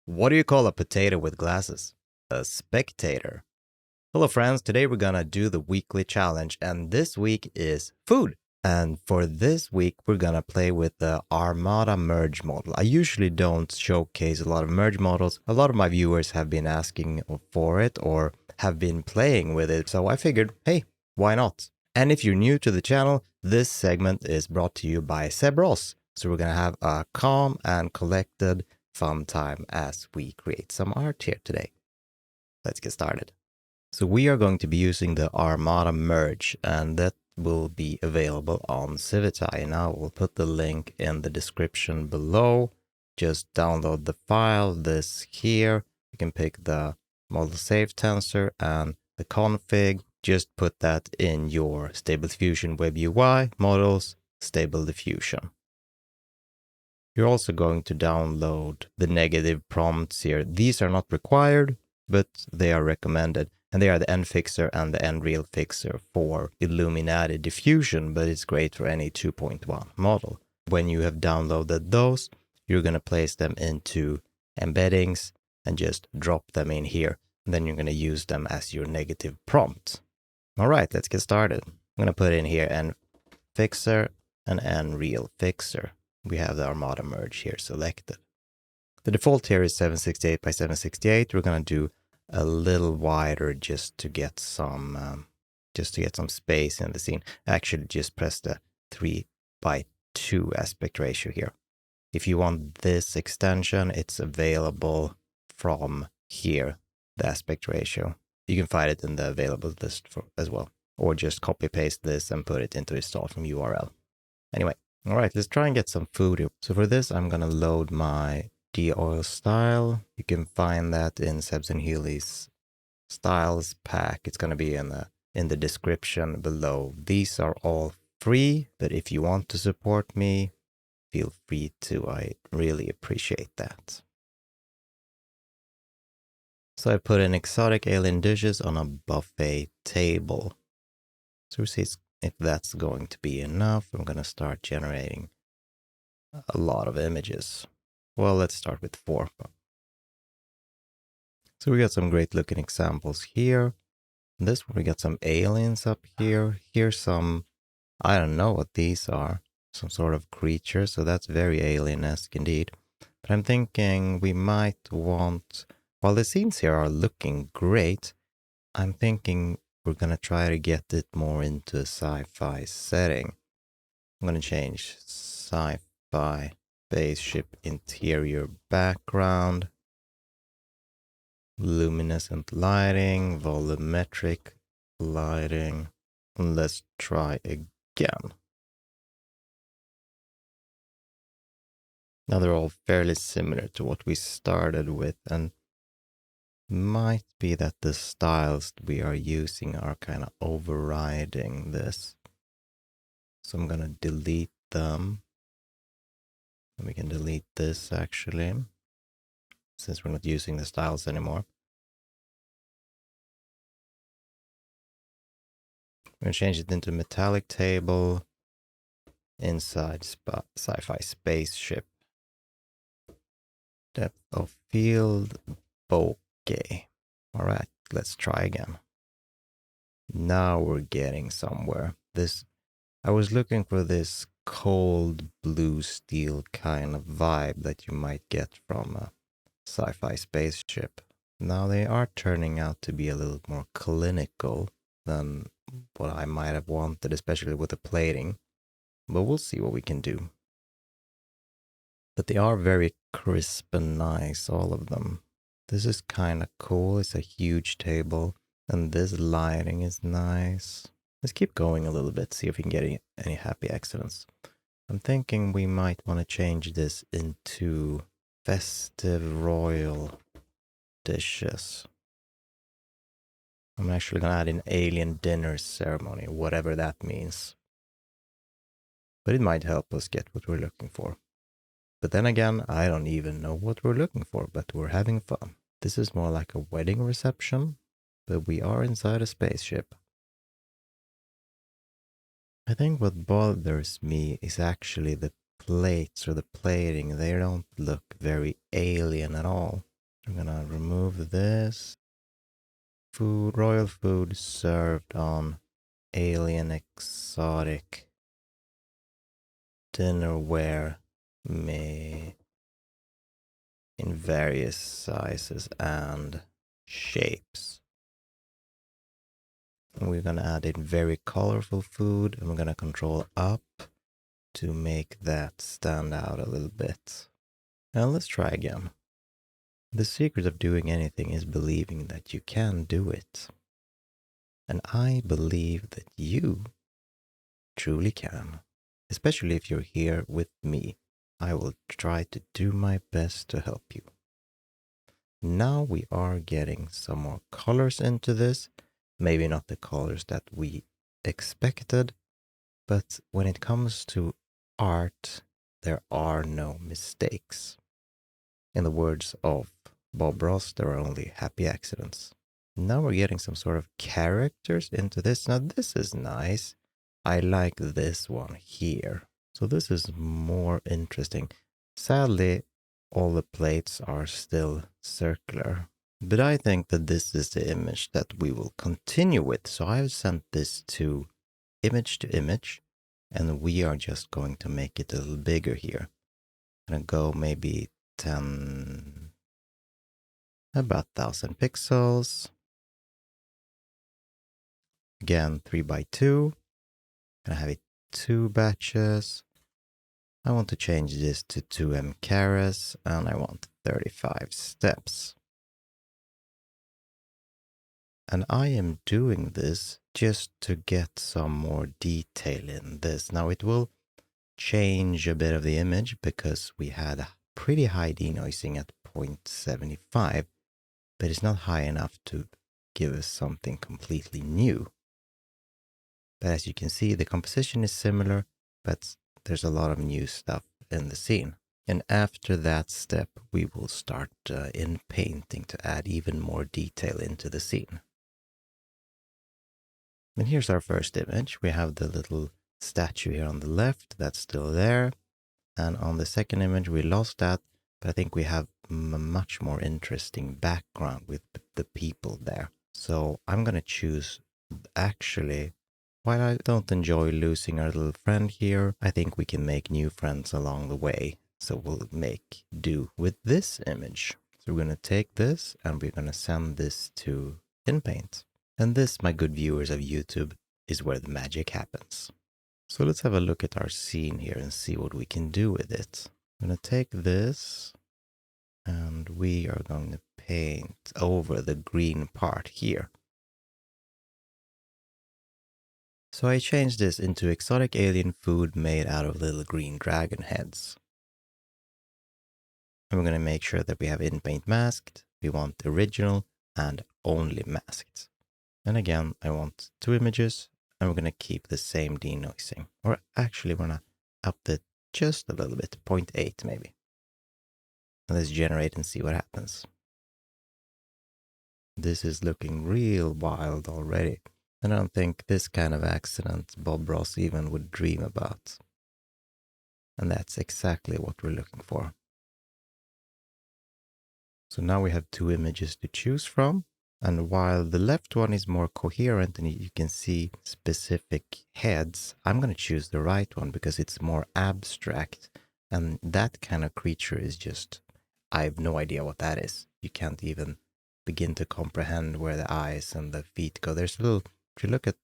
What do you call a potato with glasses? A spectator. Hello, friends. Today we're gonna do the weekly challenge, and this week is food. And for this week, we're gonna play with the rMada merge model. I usually don't showcase a lot of merge models. A lot of my viewers have been asking for it or have been playing with it, so I figured, hey, why not? And if you're new to the channel, this segment is brought to you by Seb Ross. So we're gonna have a calm and collected fun time as we create some art here today. Let's get started. So we are going to be using the rMada merge, and that will be available on Civitai. And I will put the link in the description below. Just download the file, this here. You can pick the model safe tensor and the config. Just put that in your Stable Diffusion web UI, models, Stable Diffusion. You're also going to download the negative prompts here. These are not required, but they are recommended. And they are the end fixer and the end real fixer for Illuminati Diffusion, but it's great for any 2.1 model. When you have downloaded those, you're going to place them into embeddings and just drop them in here. And then you're going to use them as your negative prompt. All right, let's get started. I'm going to put in here end fixer and end real fixer. We have the rMada merge here selected. The default here is 768 by 768. We're going to do a little wider just to get some space in the scene. Actually, just press the 3:2 aspect ratio here. If you want this extension, it's available from here, the aspect ratio. You can find it in the available list as well, or just copy paste this and put it into install from URL. Anyway, all right, let's try and get some food here. So for this, I'm gonna load my D-oil style. You can find that in Sebs and Healy's styles pack. It's going to be in the description below. These are all free, but if you want to support me, feel free to. I really appreciate that. So I put in exotic alien dishes on a buffet table. So we'll see if that's going to be enough. I'm going to start generating a lot of images. Well, let's start with 4. So we got some great looking examples here. This one, we got some aliens up here. Here's some, I don't know what these are, some sort of creature. So that's very alien-esque indeed. But I'm thinking we might want, while the scenes here are looking great, I'm thinking we're going to try to get it more into a sci-fi setting. I'm going to change sci-fi spaceship interior background. Luminescent lighting, volumetric lighting. Let's try again. Now they're all fairly similar to what we started with, and might be that the styles we are using are kind of overriding this. So I'm gonna delete them. And we can delete this actually, since we're not using the styles anymore. I'm going to change it into metallic table inside sci-fi spaceship. Depth of field, bokeh. All right, let's try again. Now we're getting somewhere. I was looking for this cold blue steel kind of vibe that you might get from a sci-fi spaceship. Now they are turning out to be a little more clinical than what I might have wanted, especially with the plating. But we'll see what we can do. But they are very crisp and nice, all of them. This is kind of cool. It's a huge table. And this lighting is nice. Let's keep going a little bit, see if we can get any happy accidents. I'm thinking we might want to change this into festive royal dishes. I'm actually going to add an alien dinner ceremony, whatever that means. But it might help us get what we're looking for. But then again, I don't even know what we're looking for, but we're having fun. This is more like a wedding reception, but we are inside a spaceship. I think what bothers me is actually the plates or the plating. They don't look very alien at all. I'm gonna remove this. Food, royal food served on alien exotic dinnerware may in various sizes and shapes. And we're gonna add in very colorful food, and we're gonna control up to make that stand out a little bit. Now let's try again. The secret of doing anything is believing that you can do it. And I believe that you truly can. Especially if you're here with me. I will try to do my best to help you. Now we are getting some more colors into this. Maybe not the colors that we expected, but when it comes to art, there are no mistakes. In the words of Bob Ross, there are only happy accidents. Now we're getting some sort of characters into this. Now this is nice. I like this one here. So this is more interesting. Sadly, all the plates are still circular. But I think that this is the image that we will continue with. So I've sent this to image, and we are just going to make it a little bigger here. I'm gonna go maybe 10, about 1000 pixels. Again, 3 by 2. Gonna have it 2 batches. I want to change this to 2M caras, and I want 35 steps. And I am doing this just to get some more detail in this. Now it will change a bit of the image because we had a pretty high denoising at 0.75, but it's not high enough to give us something completely new. But as you can see, the composition is similar, but there's a lot of new stuff in the scene. And after that step, we will start Inpainting to add even more detail into the scene. And here's our first image. We have the little statue here on the left that's still there. And on the second image, we lost that, but I think we have a much more interesting background with the people there. So I'm going to choose, actually, while I don't enjoy losing our little friend here, I think we can make new friends along the way. So we'll make do with this image. So we're going to take this and we're going to send this to Inpaint. And this, my good viewers of YouTube, is where the magic happens. So let's have a look at our scene here and see what we can do with it. I'm going to take this and we are going to paint over the green part here. So I changed this into exotic alien food made out of little green dragon heads. And we're going to make sure that we have Inpaint masked. We want original and only masked. And again, I want 2 images, and we're going to keep the same denoising. Or actually, we're going to up it just a little bit, 0.8 maybe. And let's generate and see what happens. This is looking real wild already. And I don't think this kind of accident Bob Ross even would dream about. And that's exactly what we're looking for. So now we have 2 images to choose from. And while the left one is more coherent and you can see specific heads, I'm going to choose the right one because it's more abstract. And that kind of creature is just, I have no idea what that is. You can't even begin to comprehend where the eyes and the feet go. There's a little, if you look at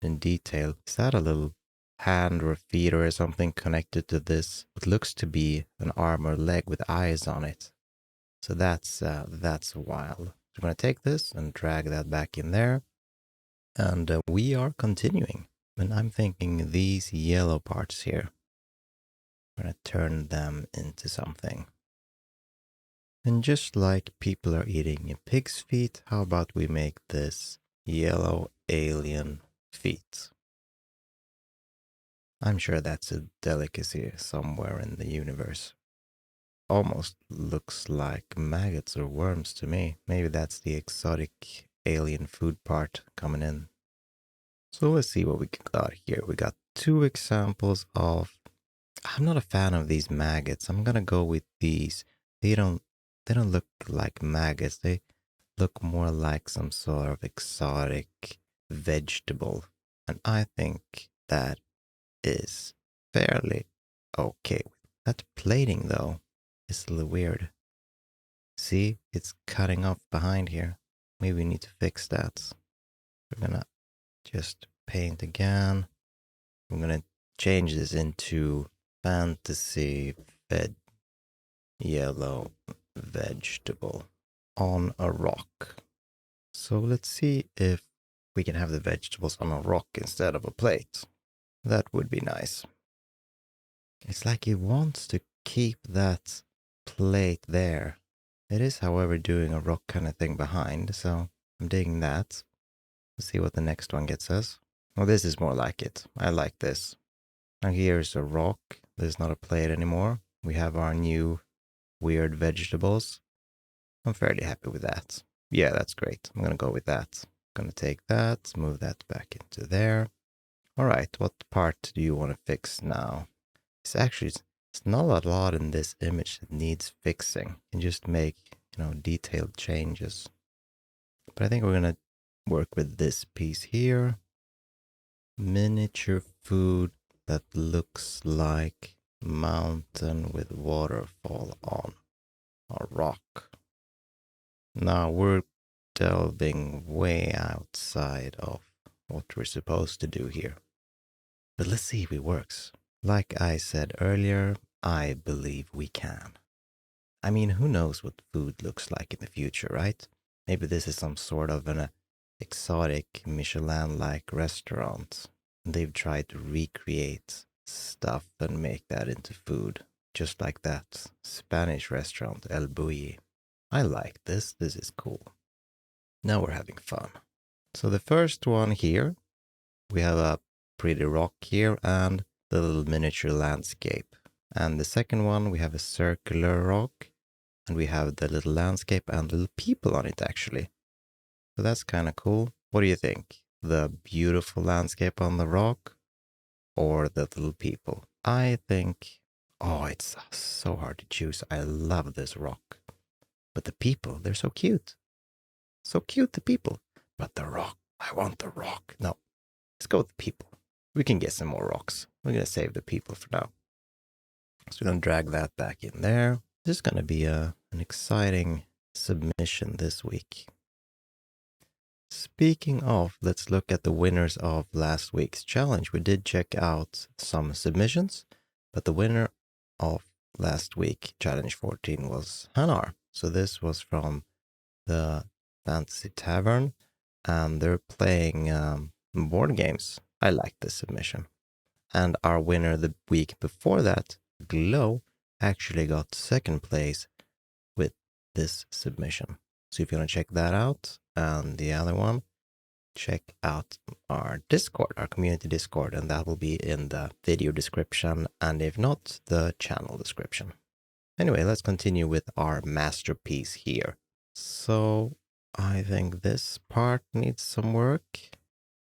in detail, is that a little hand or feet or something connected to this? It looks to be an arm or leg with eyes on it. So that's wild. So I'm going to take this and drag that back in there. And we are continuing. And I'm thinking these yellow parts here, I'm going to turn them into something. And just like people are eating pig's feet, how about we make this yellow alien feet? I'm sure that's a delicacy somewhere in the universe. Almost looks like maggots or worms to me. Maybe that's the exotic alien food part coming in. So let's see what we got here. We got 2 examples of, I'm not a fan of these maggots. I'm gonna go with these. They don't they don't look like maggots. They look more like some sort of exotic vegetable. And I think that is fairly okay. That plating, though, is a little weird. See, it's cutting off behind here. Maybe we need to fix that. We're gonna just paint again. I'm gonna change this into fantasy yellow vegetable on a rock. So let's see if we can have the vegetables on a rock instead of a plate. That would be nice. It's like it wants to keep that plate there. It is, however, doing a rock kind of thing behind, so I'm digging that. Let's see what the next one gets us. Well, this is more like it. I like this. Now here's a rock. There's not a plate anymore. We have our new weird vegetables. I'm fairly happy with that. Yeah, that's great. I'm gonna go with that. I'm gonna take that, move that back into there. All right, what part do you want to fix now? It's actually, it's not a lot in this image that needs fixing. You can just make, detailed changes. But I think we're gonna work with this piece here. Miniature food that looks like mountain with waterfall on a rock. Now we're delving way outside of what we're supposed to do here. But let's see if it works. Like I said earlier, I believe we can. I mean, who knows what food looks like in the future, right? Maybe this is some sort of an exotic Michelin-like restaurant. They've tried to recreate stuff and make that into food, just like that Spanish restaurant El Bulli. I like this. This is cool. Now we're having fun. So the first one here, we have a pretty rock here and the little miniature landscape. And the second one, we have a circular rock and we have the little landscape and little people on it actually. So that's kind of cool. What do you think? The beautiful landscape on the rock or the little people? I think, oh, it's so hard to choose. I love this rock. But the people, they're so cute. So cute, the people. But the rock, I want the rock. No, let's go with the people. We can get some more rocks. We're going to save the people for now. So we're going to drag that back in there. This is going to be an exciting submission this week. Speaking of, let's look at the winners of last week's challenge. We did check out some submissions, but the winner of last week, challenge 14, was Hanar. So this was from the Fantasy Tavern, and they're playing board games. I like this submission. And our winner the week before that, Glow, actually got second place with this submission. So if you want to check that out, and the other one, check out our Discord, our community Discord, and that will be in the video description, and if not, the channel description. Anyway, let's continue with our masterpiece here. So I think this part needs some work.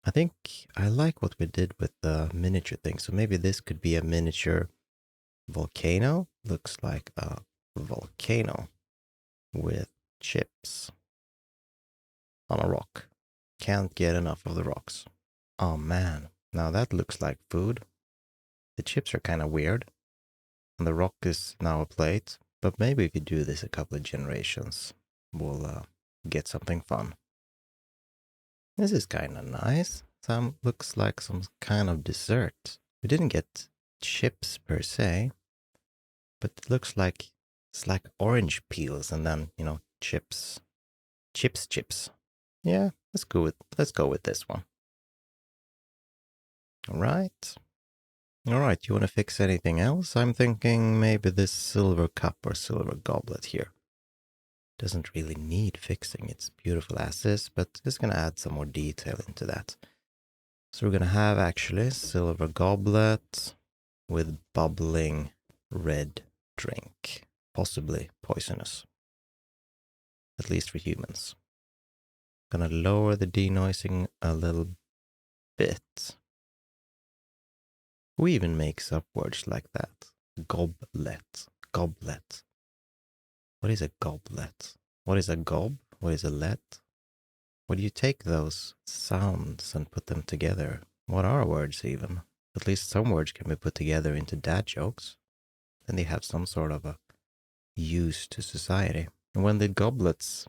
I think I like what we did with the miniature thing. So maybe this could be a miniature volcano. Looks like a volcano with chips on a rock. Can't get enough of the rocks. Oh man, now that looks like food. The chips are kind of weird. And the rock is now a plate. But maybe we could do this a couple of generations. We'll get something fun. This is kind of nice. Looks like some kind of dessert. We didn't get chips per se, but it looks like it's like orange peels and then, chips. Chips. Yeah, let's go with this one. All right. You want to fix anything else? I'm thinking maybe this silver cup or silver goblet here. Doesn't really need fixing. It's beautiful as is, but just going to add some more detail into that. So we're going to have actually silver goblet with bubbling red drink, possibly poisonous, at least for humans. Going to lower the denoising a little bit. Who even makes up words like that? Goblet. What What is a goblet? What is a gob? What is a let? What do you take those sounds and put them together? What are words even? At least some words can be put together into dad jokes. Then they have some sort of a use to society. And when did goblets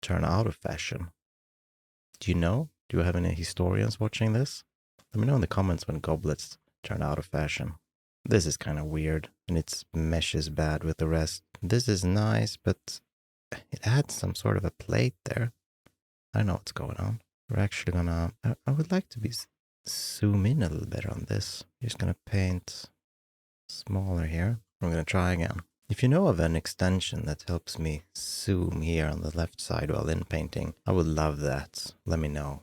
turn out of fashion? Do you know? Do you have any historians watching this? Let me know in the comments when goblets turn out of fashion. This is kind of weird, and its meshes bad with the rest. This is nice, but it adds some sort of a plate there. I know what's going on. We're actually gonna... I would like to zoom in a little bit on this. Just gonna paint smaller here. I'm gonna try again. If you know of an extension that helps me zoom here on the left side while in painting, I would love that. Let me know.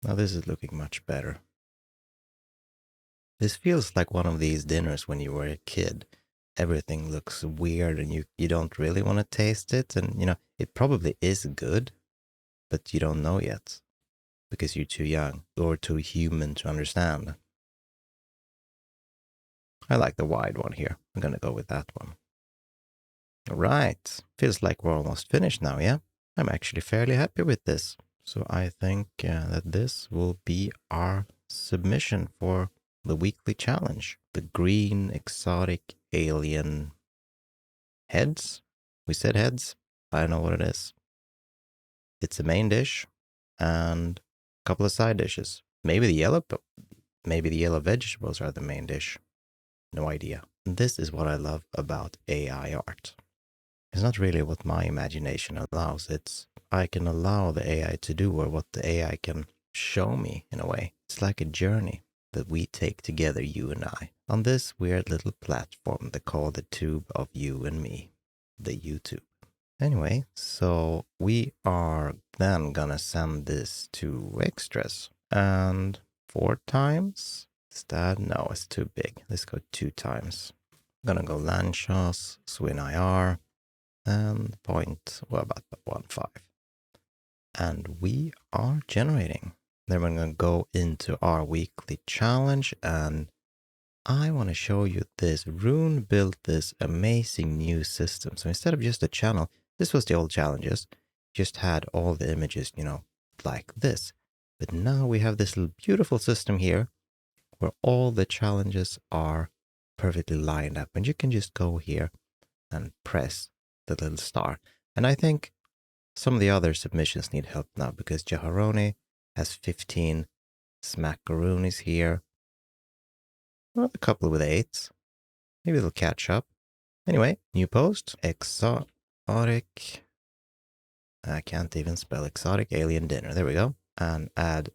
Now this is looking much better. This feels like one of these dinners when you were a kid. Everything looks weird and you don't really want to taste it. And, you know, it probably is good, but you don't know yet because you're too young or too human to understand. I like the wide one here. I'm going to go with that one. All right. Feels like we're almost finished now, yeah? I'm actually fairly happy with this. So I think that this will be our submission for the weekly challenge. The green exotic alien heads. We said heads. I don't know what it is. It's a main dish and a couple of side dishes. Maybe the yellow vegetables are the main dish. No idea. This is what I love about AI art. It's not really what my imagination allows. It's I can allow the AI to do or what the AI can show me in a way. It's like a journey that we take together, you and I, on this weird little platform they call the tube of you and me, the YouTube. Anyway, so we are then gonna send this to extras. And 4 times? Is that? No, it's too big. Let's go 2 times. I'm gonna go Lanchas, Swin IR, and point, well, about 1.5. And we are generating. Then we're going to go into our weekly challenge, and I want to show you this. Rune built this amazing new system. So instead of just a channel, this was the old challenges, just had all the images, you know, like this. But now we have this little beautiful system here where all the challenges are perfectly lined up, and you can just go here and press the little star. And I think some of the other submissions need help now because Jaharoni has 15, Smackarooni's here. Well, a couple with 8s. Maybe they'll catch up. Anyway, new post. Exotic. I can't even spell exotic alien dinner. There we go. And add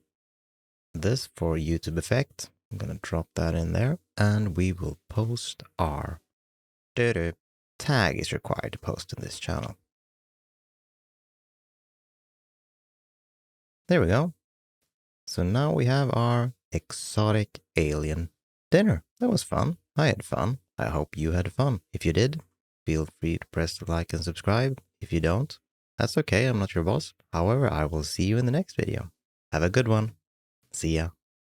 this for YouTube effect. I'm going to drop that in there. And we will post our tag is required to post in this channel. There we go. So now we have our exotic alien dinner. That was fun. I had fun. I hope you had fun. If you did, feel free to press the like and subscribe. If you don't, that's okay. I'm not your boss. However, I will see you in the next video. Have a good one. See ya.